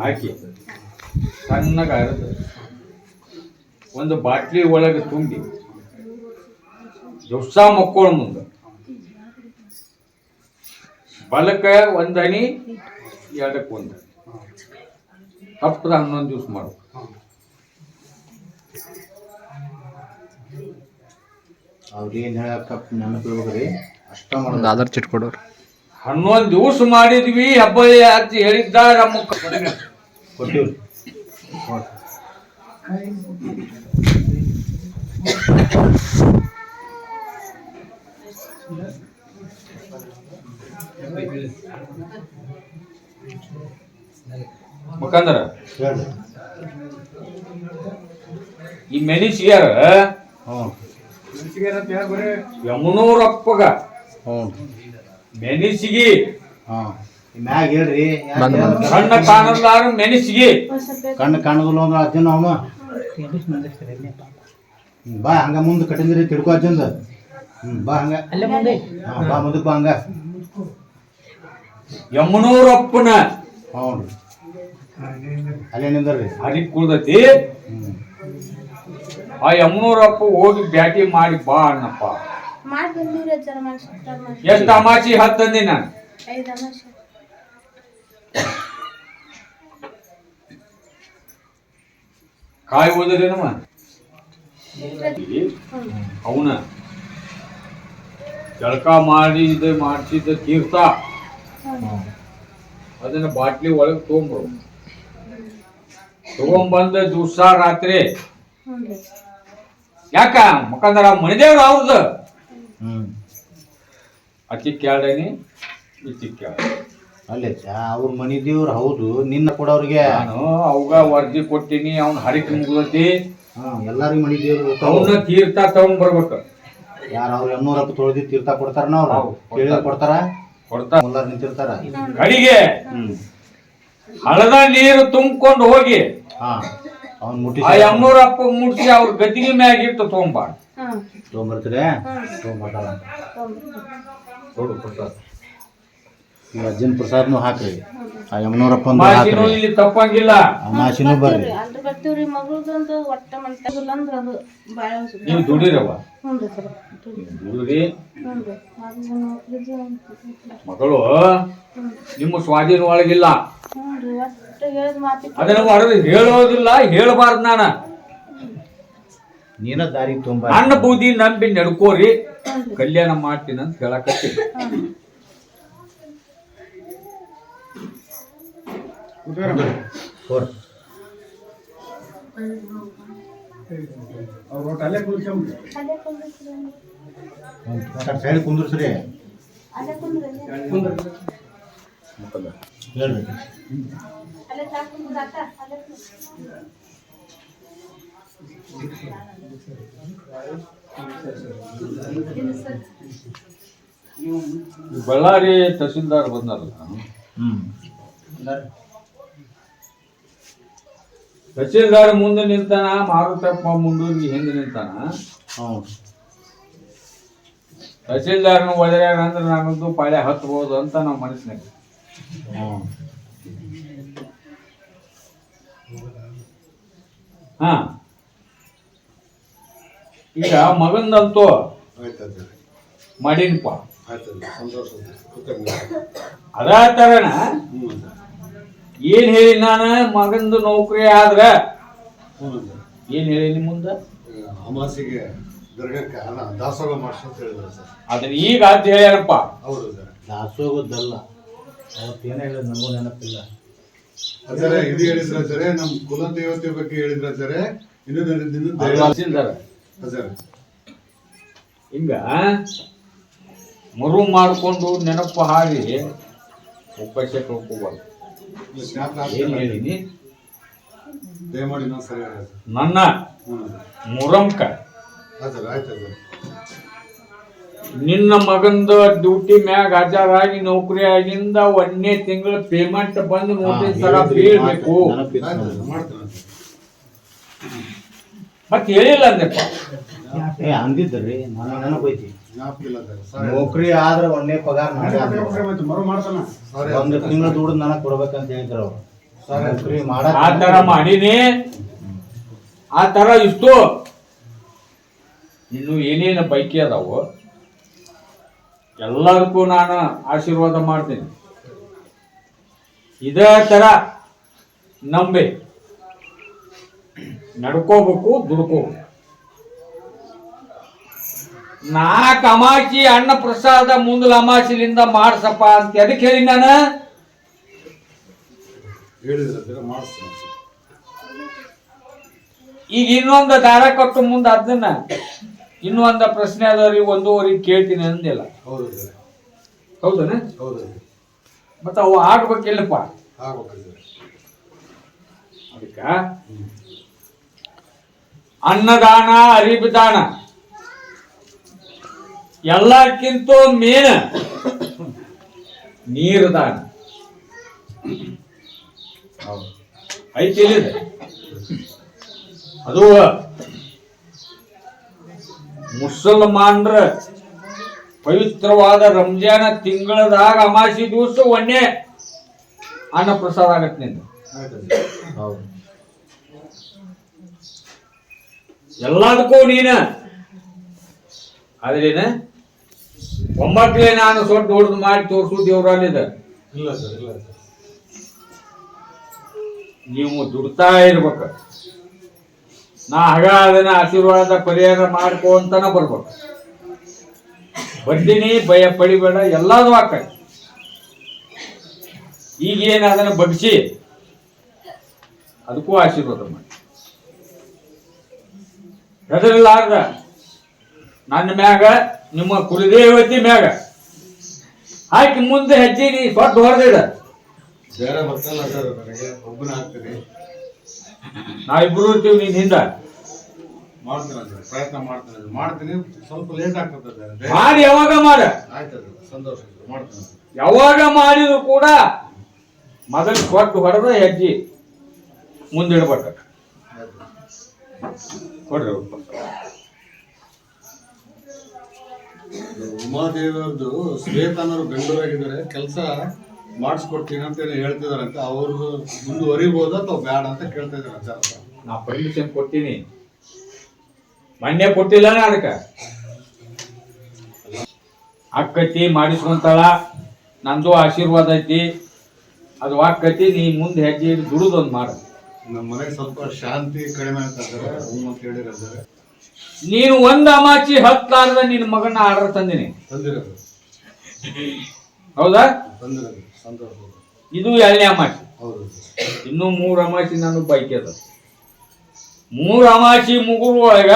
ಹಾಕಿ ಸಣ್ಣಗ ಅರಿದು ಒಂದು ಬಾಟ್ಲಿ ಒಳಗೆ ತುಂಬಿ ದಿವಸ ಮಕ್ಕಳ ಮುಂದೆ ಬಲಕ್ಕೆ ಒಂದು ಹನಿ ಎಡಕ್ಕೆ ಒಂದು ತಪ್ಪದ 11 ದಿವಸ ಮಾಡು. ಅವ್ರೇನು ಹೇಳಕ್ಕ ನೆನಪಿರ್ಬೇಕ್ರಿ. ಅಷ್ಟ ಮಾಡೋದು. ಆಧಾರ್ ಚೀಟ್ ಕೊಡೋರು 11 ದಿವಸ ಮಾಡಿದ್ವಿ. ಹಬ್ಬಳಿ ಹಚ್ಚಿ ಹೇಳಿದ್ದ ನಮ್ಮ ಕೊಟ್ಟಿವ್ರಿ. ಮುಖಂದ್ರ ಹೇಳ್ರಿ. ಈ ಮೆಣಸಿಗ್ಯಾರ ಹ್ಞೂ ಯಮುನೂರಪ್ಪಗ ಹ್ಞೂ ಮೆಣಸಿಗಿ ಹಾಂ ಮ್ಯಾಗ ಹೇಳ್ರಿ. ಸಣ್ಣ ಕಾಣಲಾರ ಮೆಣಸಿಗಿ ಕಣ್ಣು ಕಾಣೋದಿಲ್ಲ ಅಂದ್ರೆ ಅಜ್ಜನ ಅವ ಬಾ ಹಂಗ ಮುಂದೆ ಕಟ್ಟಿಂದ್ರಿ ತಿಳ್ಕೊ ಅಜ್ಜಂದ. ಬಾ ಹಂಗ ಬಾ ಮುಂದಕ್ಕೆ ಬಾ ಹಂಗ. ಯಮುನೂರಪ್ಪನ ಹ್ಞೂ ರೀ ಅಲ್ಲೇ ನಿಂದ್ರಿ. ಹರಿ ಕುಳ್ದತಿ. ಆ ಯಮುನೂರಪ್ಪ ಹೋಗಿ ಬ್ಯಾಟಿ ಮಾಡಿ ಬಾ ಅಣ್ಣಪ್ಪ. ಎಷ್ಟು ಅಮಾಸಿ ಹತ್ತಂದಿ ನಾನು. ಕಾಯಿ ಓದಿರೇನಮ್ಮ ಅವನ ಜಳಕ ಮಾಡಿಸಿದ ತೀರ್ಥ ಅದನ್ನ ಬಾಟ್ಲಿ ಒಳಗೆ ತಗೊಂಬಂದ ದಿವಸ ರಾತ್ರಿ ಯಾಕ ಮುಖಂದರ ಮಣಿದೇವ್ರ ಅವ್ರದ್ದು ಅಕ್ಕಿ ಕೇಳೇನಿ ಇಕ್ಕಿ ಕೇಳ ಅಲ್ಲೇ ಅವ್ರ ಮನಿ ದೇವ್ರು ಹೌದು. ನಿನ್ನ ಕೊಡೋರಿಗೆ ನಾನು ಅವಾಗ ವರದಿ ಕೊಟ್ಟಿನಿ. ಅವ್ನ ಹರಿಕೆ ಮುಗ್ದತಿ. ಎಲ್ಲಾರಿಗೂ ಮನಿ ದೇವ್ರು ಅವನ್ನ ತೀರ್ಥ ತಗೊಂಡ್ ಬರ್ಬೇಕು. ಯಾರು ಅವ್ರ 200 ತೊಳೆದಿ ತೀರ್ಥ ಕೊಡ್ತಾರ. ನಾವು ಕೇಳಿದ್ರೆ ಕೊಡ್ತಾರ. ಕೊಡ್ತಾರ ಎಲ್ಲಾರು ನಿಂತಿರ್ತಾರ ಕಡಿಗೆ. ಹಳದ ನೀರು ತುಂಬಿಕೊಂಡು ಹೋಗಿ ಹಾ ಅವ್ನ್ ಮುಟ್ಟಿ ಆ ಯಮ್ಮನೂರಪ್ಪ ಮುಟ್ಸಿ ಅವ್ರ ಗದ್ದಿಗೆ ಮ್ಯಾಗ ಇಟ್ಟು ತೊಗೊಂಬ. ತೊಗೊಂಬರ್ತೀರಿ ತೊಗೊಂಬರ್ತಾರ ನೋಡು ಪ್ರಸಾದ್ ಈ ಅಜ್ಜನ ಪ್ರಸಾದ್ನು ಹಾಕ್ರಿ ಆ ಯಮನೂರಪ್ಪ ಮಾಸಿನೂ ಇಲ್ಲಿ ತಪ್ಪಂಗಿಲ್ಲ. ಅಮಾಸಿನೂ ಬರ್ರಿ ಅಲ್ರಿ ಬರ್ತೀವ್ರಿ ಮಗಳದಂದು ಒಟ್ಟ ಮಂಟಗಿಲ್ಲ ಅಂದ್ರ ಅದು ಬಾಳ ನೀವು ದುಡಿರವ ಹ್ಞೂ ರೀ ಸರ್ ದುಡಿರಿ. ಹ್ಞೂ ರೀ ಮಗಳು ನಿಮ್ಮ ಸ್ವಾಧೀನ ಒಳಗಿಲ್ಲ. ಹ್ಞೂ ರೀ ಒಟ್ಟು ಹೇಳಿದ ಮಾತಿ ಅದನ್ನ ಹೊರದು ಹೇಳೋದಿಲ್ಲ, ಹೇಳಬಾರ್ದು. ನಾನು ನೀನ ದಾರಿ ತುಂಬ ನನ್ನ ಬೂದಿ ನಂಬಿ ನಡ್ಕೋರಿ, ಕಲ್ಯಾಣ ಮಾಡ್ತೀನಿ ಅಂತ ಹೇಳಕತ್ತೀನಿ. ಅವ್ರು ಒಟ್ಟು ಅಲ್ಲೇ ಕುಳ್ಸ್ಕೊಂಡ್ರು. ಸೈಡ್ ಕುಂದ್ರಸ್ರಿ ಹೇಳ್ರಿ. ಬಳ್ಳಾರಿ ತಹಸೀಲ್ದಾರ್ ಬಂದಾರಲ್ಲ, ತಹಸೀಲ್ದಾರ್ ಮುಂದೆ ನಿಂತಾನ, ಮಾರುತಪ್ಪ ಮುಂದೂರಿಗೆ ಹಿಂದೆ ನಿಂತಾನ. ತಹಸೀಲ್ದಾರ್ನ ಒದರ್ಯಾರ ಅಂದ್ರೆ ನಾನೊಂದು ಪಾಳ್ಯ ಹತ್ಬೋದು ಅಂತ ನಾವು ಮನಸ್ಸಿನಾಗ. ಹಾ ಈಗ ಮಗಂದಂತೂ ಮಾಡೀನಪ್ಪ. ಅದೇ ತರನ ಏನ್ ಹೇಳಿ ನಾನು ಮಗಂದು ನೌಕರಿ ಆದ್ರ ಏನ್ ಹೇಳಿ ಮುಂದ ಅಮಾಸಿಗೆ ದರ್ಗಕ್ಕೆ ದಾಸೋಹ ಮಾಡಿಸಿ ಅಂತ ಹೇಳಿದ್ರು ಸರ್. ಅದನ್ನ ಈಗ ಅಂತ ಹೇಳ್ಯಾರಪ್ಪ. ಹೌದು ಸರ್. ದಾಸೋಗದ್ದಲ್ಲ, ಅವತ್ತೇನ ಹೇಳಿದ್ ನನಗೂ ನೆನಪಿಲ್ಲ. ಅದರೆ ಇದು ಹೇಳಿದ್ರ ಸರ್, ನಮ್ಮ ಕುಲದೇವತೆ ಬಗ್ಗೆ ಹೇಳಿದ್ರ ಸರ್. ತಹಸೀಲ್ದಾರ್ ಸರ್ ಹಿಂಗ ಮರು ಮಾಡಿಕೊಂಡು ನೆನಪು ಹಾರಿ ಉಪವಾಸ ಹೋಗ್ಕೋಬಾರ್ದು. ಏನ್ ಹೇಳಿನಿ ದಯಮಾಡಿ ನಾವು ಸರಿ ಸರ್. ನನ್ನ ಮುರಂಕ ಸರ್ ಆಯ್ತು ಸರ್. ನಿನ್ನ ಮಗಂದ ಡ್ಯೂಟಿ ಮ್ಯಾಗ ಹಾಜರಾಗಿ ನೌಕರಿ ಆಗಿಂದ 1ನೇ ತಿಂಗಳ ಪೇಮೆಂಟ್ ಬಂದು ನೋಟಿಸ್ ತರ ಬೀಳ್ಬೇಕು. ಮಾಡ್ತೀನಿ ಮತ್ ಹೇಳಿಲ್ಲ ಅಂದಪ್ಪ. ಅಂದಿದ್ರಿ ನನ್ನ ನೆನಪೈತಿ. ಜ್ಞಾಪಕಿಲ್ಲ ಸರ್. ನೌಕರಿ ಆದ್ರೆ 1ನೇ ಪಗಾರ ಮರು ಮಾಡ್ತಾನ. ಒಂದು ತಿಂಗಳ ದುಡ್ಡು ನನಗ್ ಕೊಡ್ಬೇಕಂತ ಹೇಳಿದ್ರು ಅವ್ರು. ನೌಕರಿ ಆ ತರ ಮಾಡೀನಿ, ಆ ತರ ಇಷ್ಟು ಇನ್ನು ಏನೇನು ಬೈಕಿ ಅದಾವು ಎಲ್ಲದಕ್ಕೂ ನಾನು ಆಶೀರ್ವಾದ ಮಾಡ್ತೀನಿ. ಇದೇ ತರ ನಂಬಿ ನಡ್ಕೋಬೇಕು, ದುಡ್ಕೋಬೇಕು. 4 ಅಮಾಸಿ ಅನ್ನ ಪ್ರಸಾದ ಮುಂದಲ ಅಮಾಸಿಲಿಂದ ಮಾಡ್ಸಪ್ಪ ಅಂತ ಎದಕ್ಕೆ ಹೇಳಿ ನಾನು ಹೇಳಿದ್ರ ಸರ್, ಮಾಡಿಸ್ತೀನಿ. ಈಗ ಇನ್ನೊಂದು ದಾರ ಕೊಟ್ಟು ಮುಂದೆ ಅದನ್ನ ಇನ್ನೊಂದು ಪ್ರಶ್ನೆ ಅದಾವ್ರಿ, 1:15 ಕೇಳ್ತೀನಿ ಅಂದಿಲ್ಲ. ಹೌದು ಸರ್. ಹೌದನ? ಹೌದು ಸರ್. ಮತ್ತ ಅವು ಆಗ್ಬೇಕಿಲ್ಲಪ್ಪ. ಆಗ್ಬೇಕು ಸರ್. ಅದಕ್ಕ ಅನ್ನದಾನ, ಅರಿಬದಾನ ಎಲ್ಲಕ್ಕಿಂತ ಮೇನ್ ನೀರು ದಾನ ಐತಿ. ಅದು ಮುಸಲ್ಮಾನ್ರ ಪವಿತ್ರವಾದ ರಂಜಾನ ತಿಂಗಳದಾಗ ಅಮಾಸಿ ದಿವಸ 1ನೇ ಅನ್ನ ಪ್ರಸಾದ ಆಗತ್ತೆ ನಿಂದ. ಆಯ್ತು ಸರ್. ಹೌದು. ಎಲ್ಲದಕ್ಕೂ ನೀನ ಆದ್ರೇನ 9 ನಾನು ಸ್ವಲ್ಪ ದೊಡ್ಡದು ಮಾಡಿ ತೋರಿಸು ದೇವ್ರಲ್ಲಿದೆ. ಇಲ್ಲ ಸರ್, ಇಲ್ಲ ಸರ್. ನೀವು ದುಡ್ತಾ ಇರ್ಬೇಕು. ನಾ ಆಗ ಅದನ್ನ ಆಶೀರ್ವಾದ ಪರಿಹಾರ ಮಾಡ್ಕೊಂತನ ಬರ್ಬೇಕು. ಬಡ್ಡಿನಿ ಭಯ ಪಡಿಬೇಡ, ಎಲ್ಲಾದು ಆಕೈತಿ. ಈಗೇನು ಅದನ್ನ ಬಗ್ಸಿ ಅದಕ್ಕೂ ಆಶೀರ್ವಾದ ಮಾಡಿ. ಹೆದರಿಲ್ಲಾರ್ದ ನನ್ನ ಮ್ಯಾಗ, ನಿಮ್ಮ ಕುಲದೇವತಿ ಮ್ಯಾಗ ಹಾಕಿ ಮುಂದೆ ಹೆಜ್ಜೆ ನೀ ಸ್ವಟ್ಟು ಹೊರದಿಡ. ಬೇರೆ ಬರ್ತಲ್ಲ ಸರ್, ನನಗೆ ಒಬ್ಬನ ಹಾಕ್ತೀನಿ. ನಾವಿಬ್ರು ಇರ್ತೀವಿ ನೀನ್ ಹಿಂದ. ಮಾಡ್ತೀನಿ ಸರ್, ಪ್ರಯತ್ನ ಮಾಡ್ತೀನಿ. ಸ್ವಲ್ಪ ಲೇಟ್ ಆಗ್ತದೆ ಸರ್. ಮಾಡಿ ಯಾವಾಗ ಮಾಡ. ಆಯ್ತು ಸರ್, ಸಂತೋಷ ಸರ್, ಮಾಡ್ತೀನಿ. ಯಾವಾಗ ಮಾಡಿದ್ರು ಕೂಡ ಮೊದಲು ಕೊಟ್ಟು ಹೊಡೆದ ಹೆಜ್ಜೆ ಮುಂದಿಡ್ಬೇಕು. ಕೊಡ್ರಿ ಉಮಾದೇವಿಯವ್ರದ್ದು ಶ್ವೇತನವರು ಬೆಂಗಳೂರಾಗಿದ್ದಾರೆ, ಕೆಲಸ ಮಾಡಿಸ್ಕೊಡ್ತೀನಿ ಅಂತ ಏನೋ ಹೇಳ್ತಿದಾರಂತೆ. ಅವ್ರದ್ದು ಮುಂದುವರಿಬೋದ ಅಥವಾ ಬೇಡ ಅಂತ ಕೇಳ್ತಾ ಇದ್ದಾರೆ ಆಚಾರ. ನಾ ಪರ್ಮಿಷನ್ ಕೊಡ್ತೀನಿ, ಮೊನ್ನೆ ಕೊಟ್ಟಿಲ್ಲ ಅದಕ್ಕೆ. ಅಕ್ಕತಿ ಮಾಡಿಸ್ಕೊಂತಾಳ, ನಂದು ಆಶೀರ್ವಾದ ಐತಿ, ಅದು ಆಕ್ಕತಿ. ನೀ ಮುಂದೆ ಹೆಜ್ಜೆ ಇಟ್ಟು ದುಡುದೊಂದು ಮಾಡು. ನಮ್ಮ ಮನೆಗೆ ಸ್ವಲ್ಪ ಶಾಂತಿ ಕಡಿಮೆ ಅಂತ ಇದ್ದಾರೆ ಅಂತ ಹೇಳಿರ್ತಾರೆ. ನೀನು ಒಂದ್ ಅಮಾಚಿ ಹತ್ತಾರದ ನಿನ್ನ ಮಗನ ಆರ್ಡರ್ ತಂದಿನಿ, ತಂದಿರೋದು ಹೌದಾ? ತಂದಿರೋದು ಸಂತೋಷ. ಇದು 2ನೇ ಅಮಾಚಿ. ಹೌದು. ಇನ್ನು 3 ಅಮಾಚಿ ನಾನು ಬೈಕ್ ಅದ. 3 ಅಮಾಚಿ ಮುಗುರುವಾಗ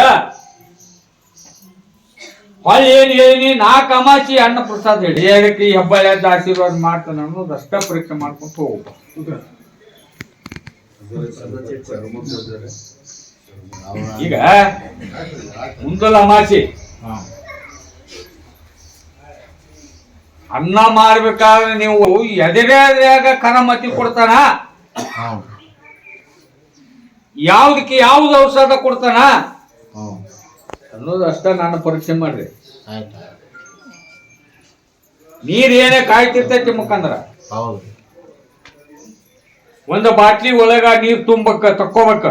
ಹೊಳ್ಳಿ ಏನ್ ಹೇಳಿನಿ, 4 ಅಮಾಚಿ ಅನ್ನ ಪ್ರಸಾದ ಹೇಳಿ ಹೇಳಕ್ಕೆ ಈ ಹಬ್ಬ ಎದ್ದು ಆಶೀರ್ವಾದ ಮಾಡ್ತಾನೆ ಅನ್ನೋದು ಅಷ್ಟ ಪರೀಕ್ಷೆ ಮಾಡ್ಕೊಂತ ಹೋಗ್ಬೇಕು. ಈಗ ಮುಂದಲ ಅಮಾಸಿ ಅನ್ನ ಮಾಡ್ಬೇಕಾದ್ರೆ ನೀವು ಎದೆಯಾಗ ಕರಮತಿ ಕೊಡ್ತಾನ, ಯಾವ್ದಕ್ಕೆ ಯಾವ್ದು ಔಷಧ ಕೊಡ್ತಾನ ಅನ್ನೋದು ಅಷ್ಟ ನಾನು ಪರೀಕ್ಷೆ ಮಾಡ್ರಿ. ನೀರ್ ಏನೇ ಕಾಯ್ತಿರ್ತೈತಿ ಮುಖಂದ್ರ, ಒಂದು ಬಾಟ್ಲಿ ಒಳಗ ನೀರ್ ತುಂಬಕ್ಕ ತಕ್ಕೋಬೇಕ.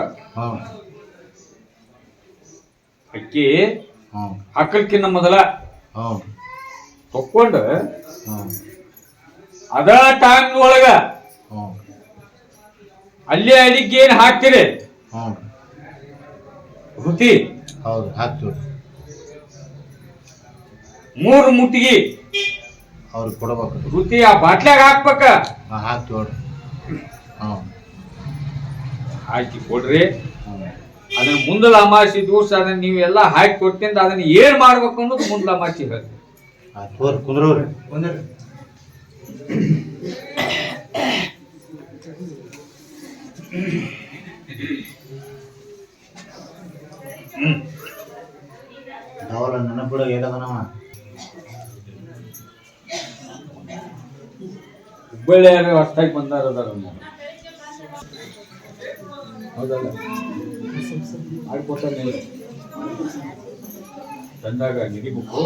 ಅಕ್ಕಿ ಹಾಕಲ್ಕಿನ್ನ ಮೊದಲ ತಕ್ಕೊಂಡು ಅದ ಟೈಮ್ ಒಳಗ ಅಲ್ಲಿ ಅಡಿಗೆ ಏನ್ ಹಾಕ್ತಿರಿ ರುತಿ 3 ಮುಟ್ಟಿಗೆ ಅವ್ರಿಗೆ ಕೊಡಬೇಕು. ರುತಿ ಆ ಬಾಟ್ಲ್ಯಾಗ ಹಾಕ್ಬೇಕ. ಹಾಕಿ ಕೊಡ್ರಿ. ಅದನ್ನ ಮುಂದಲ ಅಮಾಸಿ ದಿವಸ ಅದನ್ನ ನೀವೆಲ್ಲ ಹಾಕಿ ಕೊಟ್ಟಿಂದ ಅದನ್ನ ಏನ್ ಮಾಡ್ಬೇಕು ಅನ್ನೋದು ಮುಂದಲ ಅಮಾಸಿ ಹೇಳಿ. ಕುಂದ್ರವ್ರಿ ಅವರ ನೆನಪಿಡ ಹೇಳದನವ. ಹುಬ್ಬಳ್ಳಿಯಾಗ ಹೊಸ್ತಾಗಿ ಬಂದಾರ ಅದಾರ ಹೌದಲ್ಲ, ಆಡ್ಕೊತಾನೆ ತಂದಾಗ ನಿಡಿಬೇಕು.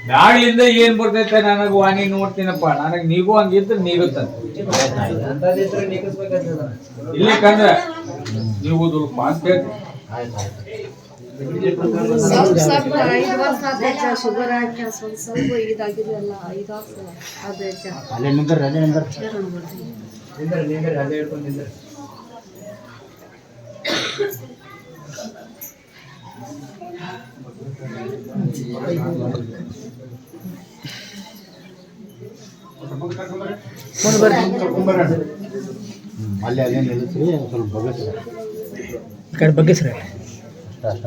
ಬ್ಯಾಗ್ಲಿಂದ ಏನ್ ಬರ್ತೈತೆ ನನಗ ವಾಣಿ ನೋಡ್ತೀನಪ್ಪ, ನನಗ್ ನೀಗೂ ಹಂಗಿದ್ರೆ ನೀಗುತ್ತ. ಇಲ್ಲಕಂದ್ರ ನೀವು ಸ್ವಲ್ಪ ಅಂತ ಹೇಳ್ತೀವಿ. ಸ್ವಲ್ಪ 5 ವರ್ಷ ಆದ ಶುಗರ್ ಹಾಕಿ ಸ್ವಲ್ಪ ಇದಾಗಿದೆಲ್ಲ 5 ವರ್ಷ ಅದೇ ಅಲ್ಲೇ ನಿಂದ್ರ ಅಲ್ಲೇ ನಿಂದ್ರ ಅಲ್ಲೇ ಹೇಳ್ಕೊಂಡು ನಿಂದ್ರೆ ಅಲ್ಲಿ ಅಲ್ಲೇ ನಿಲ್ಲಿಸ್ರಿ, ಸ್ವಲ್ಪ ಬಗ್ಗಿಸ್ರಿ. ಈ ಕಡೆ ಬಗ್ಗಿಸ್ರಿ. ಅಷ್ಟ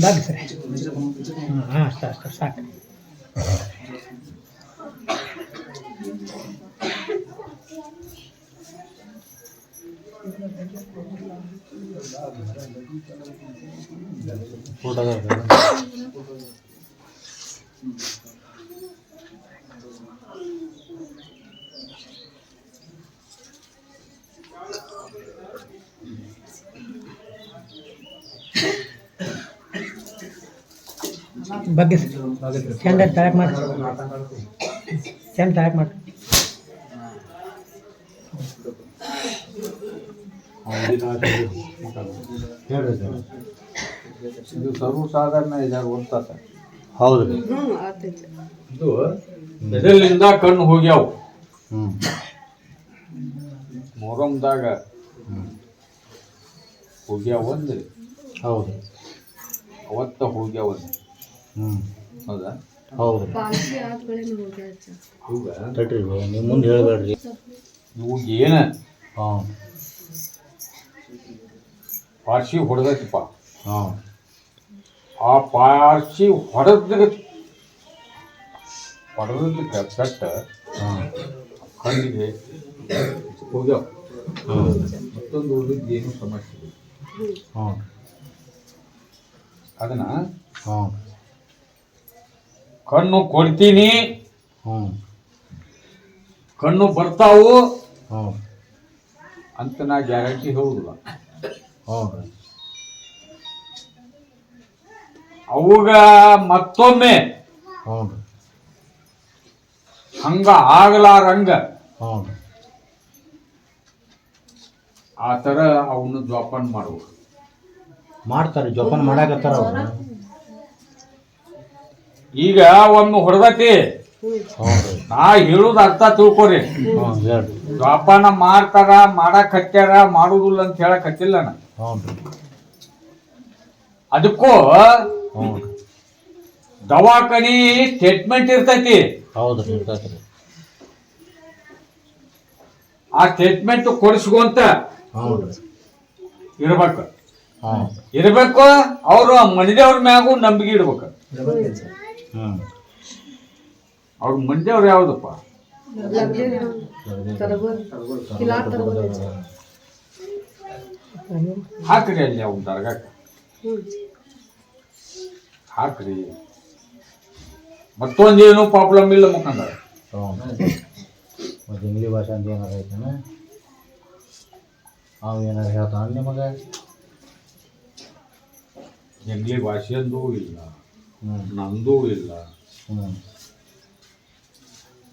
ಬಗ್ಗಿಸ್ರಿ. ಹಾಂ ಅಷ್ಟ ಅಷ್ಟ ಸಾಕು. ಬಗ್ಗಿಸ್ರಿ. ಚಂದ ತಳಕ್ ಮಾಡಿ, ಚಂದ ತಳಕ್ ಮಾಡಿ. ಹೇಳ್ರಿ ಸರ್. ಇದು ಸರ್ವಸಾಧಾರಣ ಇದಾಗ ಓದ್ತಾತ. ಹೌದ್ರಿ. ಇದು ಎದೆಲಿಂದ ಕಣ್ಣು ಹೋಗ್ಯಾವ. ಮೊಹರಂದಾಗ ಹೋಗ್ಯಾವ ಅಂದ್ರಿ. ಹೌದು, ಅವತ್ತ ಹೋಗ್ಯಾವ. ಹೌದಾ? ಹೌದು. ತಡ್ರಿ ನೀವು ಮುಂದೆ ಹೇಳ್ಬೇಡ್ರಿ. ಇವು ಏನ ಹಾಂ ಪಾರ್ಸಿ ಹೊಡೆದೈತಿಪ್ಪ. ಹಾಂ ಆ ಪಾರ್ಸಿ ಹೊಡೆದ ಹೊಡೆದಕ್ಕೆ ಕಟ್ಟ ಹಾಂ ಕಣ್ಣಿಗೆ ಹೋಗ್ಯಾವ. ಮತ್ತೊಂದು ಉಳಿದ ಏನು ಸಮಸ್ಯೆ ಇಲ್ಲ. ಹ್ಞೂ ಅದನ್ನ ಹ್ಞೂ ಕಣ್ಣು ಕೊಡ್ತೀನಿ, ಹ್ಞೂ ಕಣ್ಣು ಬರ್ತಾವು ಹ್ಞೂ ಅಂತ ನಾ ಗ್ಯಾರಂಟಿ ಹೇಳುದಿಲ್ಲ. ಹ್ಞೂ ರೀ ಅವಾಗ ಮತ್ತೊಮ್ಮೆ ಹ್ಞೂ ರೀ ಹಂಗ ಆಗ್ಲಾರಂಗ ಹ್ಞೂ ರೀ ಆ ಥರ ಅವನು ಜೋಪಾನ ಮಾಡ್ಬೇಕು. ಮಾಡ್ತಾರೆ, ಜೋಪಾನ ಮಾಡಾಕತ್ತಾರ ಅವ್ರು. ಈಗ ಒಮ್ಮೆ ಹೊಡೆದತಿ, ಹ್ಞೂ ರೀ ನಾ ಹೇಳುದು ಅರ್ಥ ತಿಳ್ಕೊರಿ. ಹ್ಞೂ ಹೇಳ್ರಿ. ಜೋಪಾನ ಮಾಡ್ತಾರ, ಮಾಡಕ್ ಹತ್ಯಾರ, ಮಾಡುದಿಲ್ಲ ಅಂತ ಹೇಳಕ್ ಹತ್ತಿಲ್ಲ ನಾ. ಹ್ಞೂ ರೀ ಅದಕ್ಕೂ ಹ್ಞೂ ರೀ ದವಾಖಾನಿ ಸ್ಟೇಟ್ಮೆಂಟ್ ಇರ್ತೈತಿ. ಹೌದು ರೀ ಇರ್ತೈತೆ ರೀ. ಆ ಸ್ಟೇಟ್ಮೆಂಟ್ ಕೊಡಿಸ್ಕೊಂತ ಹ್ಞೂ ರೀ ಇರ್ಬೇಕು. ಹ್ಞೂ ಇರ್ಬೇಕು. ಅವರು ಮನಿದೇವ್ರ ಮ್ಯಾಗೂ ನಂಬಿಕೆ ಇಡ್ಬೇಕು. ಹ್ಞೂ ಅವ್ರ ಮನಿದೇವ್ರು ಯಾವ್ದಪ್ಪ? ಹಾಕ್ರಿ ಅಲ್ಲಿ ಅವ್ನ ದರ್ಗಾಕ ಹಾಕ್ರಿ. ಮತ್ತೊಂದೇನು ಪ್ರಾಬ್ಲಮ್ ಇಲ್ಲ ಮುಖಂಡ. ಹ್ಞೂ ಮತ್ತು ಇಂಗ್ಲೀಷ್ ಭಾಷೆ ಅಂತ ಏನಾರು ಐತೇನ? ಅವು ಏನಾರು ಹೇಳ್ತಾನ ನಿಮಗೆ? ಜಂಗ್ಲಿ ಭಾಷೆಂದೂ ಇಲ್ಲ, ಹ್ಞೂ ನಂದೂ ಇಲ್ಲ. ಹ್ಞೂ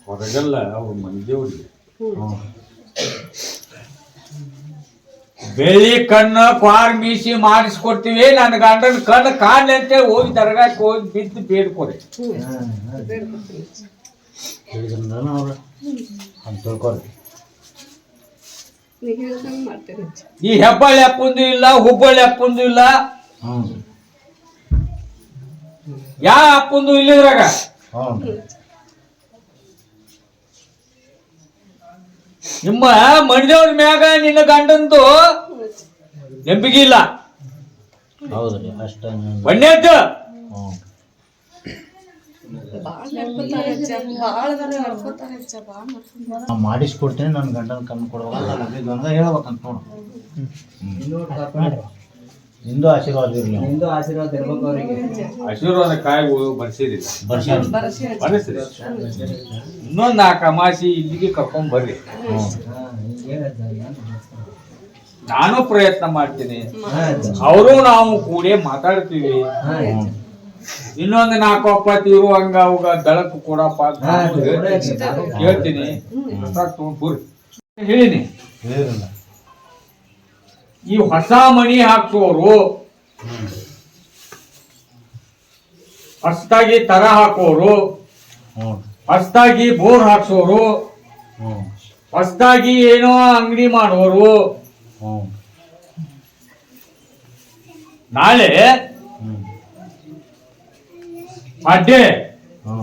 ಹೊರಗೆಲ್ಲ ಅವ್ರ ಮನಿದೇವ್ರಿಗೆ ಹ್ಞೂ ಬೆಳ್ಳಿ ಕಣ್ಣು ಕ್ವಾರ್ ಮೀಸಿ ಮಾಡಿಸ್ಕೊಡ್ತೀವಿ. ನನ್ನ ಗಂಡನ ಕಣ್ಣು ಕಾಣಲಿ ಅಂತೇಳಿ ಹೋಗಿ ದರ್ಗಾಕ್ಕೆ ಹೋಗಿ ಬಿದ್ದು ಬೇಡ್ಕೊರಿ. ಹೇಳಿದ್ರಲ್ಲ ಅವ್ರು ಅಂತ ತಿಳ್ಕೊರಿ. ಈ ಹೆಬ್ಬಳ್ಳಿ ಅಪ್ಪಂದು ಇಲ್ಲ, ಹುಬ್ಬಳ್ಳಿ ಅಪ್ಪಂದು ಇಲ್ಲ, ಹ್ಞೂ ಯಾವ ಅಪ್ಪಂದು ಇಲ್ಲಿದ್ರಾಗ. ಹ್ಞೂ ನಿಮ್ಮ ಮನಿದೇವ್ರ ಮ್ಯಾಗ ನಿನ್ನ ಗಂಡಂದು ನಂಬಿಕೆ ಇಲ್ಲ. ಹೌದು ರೀ ಅಷ್ಟ. ಒಣ್ಣೆದ್ದು ಹ್ಞೂ ನಾ ಮಾಡಿಸ್ಕೊಡ್ತೀನಿ, ನನ್ನ ಗಂಡನ ಕಣ್ಣು ಕೊಡ್ಬೇಕಂತ ನಂಬಿದ್ದು ಅಂತ ಹೇಳ್ಬೇಕಂತ ನೋಡು. ನಿಂದು ಆಶೀರ್ವಾದ ಇರಲಿ. ನಿಂದು ಆಶೀರ್ವಾದ ಇರ್ಬೇಕು ಅವರಿಗೆ. ಆಶೀರ್ವಾದ ಕಾಯಿಗಳು ಬರ್ಸಿರಿ, ಬರ್ಸ್ರಿ. ಇನ್ನೊಂದು 4 ಅಮಾಸಿ ಇಲ್ಲಿಗೆ ಕರ್ಕೊಂಡ್ ಬರ್ರಿ. ನಾನು ಪ್ರಯತ್ನ ಮಾಡ್ತೀನಿ, ಅವರು ನಾವು ಕೂಡಿ ಮಾತಾಡ್ತೀವಿ. ಇನ್ನೊಂದು 4 ಒಪ್ಪತ್ತು ಇರುವಂಗ ಅವಾಗ ಬೆಳಕು ಕೊಡಪ್ಪ ಅಂತ ಹೇಳ್ತೀನಿ. ಬರ್ರಿ ಹೇಳಿನಿ. ಹೇಳಿರಲ್ಲ ಈ ಹೊಸ ಮನಿ ಹಾಕ್ಸೋರು, ಹೊಸದಾಗಿ ತರ ಹಾಕೋರು, ಹ್ಞೂ ಹೊಸದಾಗಿ ಬೋರ್ ಹಾಕ್ಸೋರು, ಹ್ಞೂ ಹೊಸದಾಗಿ ಏನೋ ಅಂಗಡಿ ಮಾಡೋರು, ಹ್ಞೂ ನಾಳೆ ಹ್ಞೂ ಅಡ್ಡೆ ಹ್ಞೂ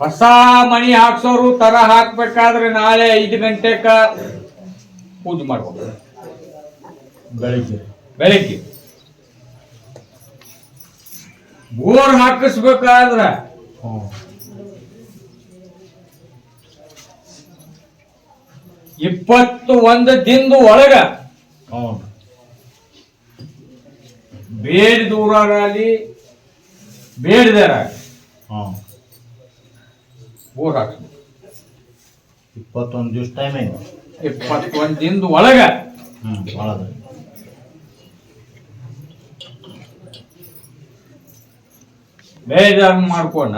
ಹೊಸ ಮನಿ ಹಾಕ್ಸೋರು ತರ ಹಾಕ್ಬೇಕಾದ್ರೆ ನಾಳೆ 5 ಗಂಟೆಕ ಪೂಜೆ ಮಾಡ್ಬೇಕು. ಬೆಳಿಗ್ಗೆ ಬೋರ್ ಹಾಕಿಸ್ಬೇಕಾದ್ರ ಹ್ಞೂ 21 ದಿನದ ಒಳಗ ಹ್ಞೂ ಬೇಡಿದೂರಾಗಲಿ ಬೇಡದಾರ ಹ್ಞೂ ಬೋರ್ ಹಾಕ್ಸ್ಬೇಕು. 21 ದಿವಸ ಟೈಮ್ ಐತೆ. 21 ದಿನದ ಒಳಗ ಒಳಗೆ ಬೇಜಾರು ಮಾಡ್ಕೊಂಡ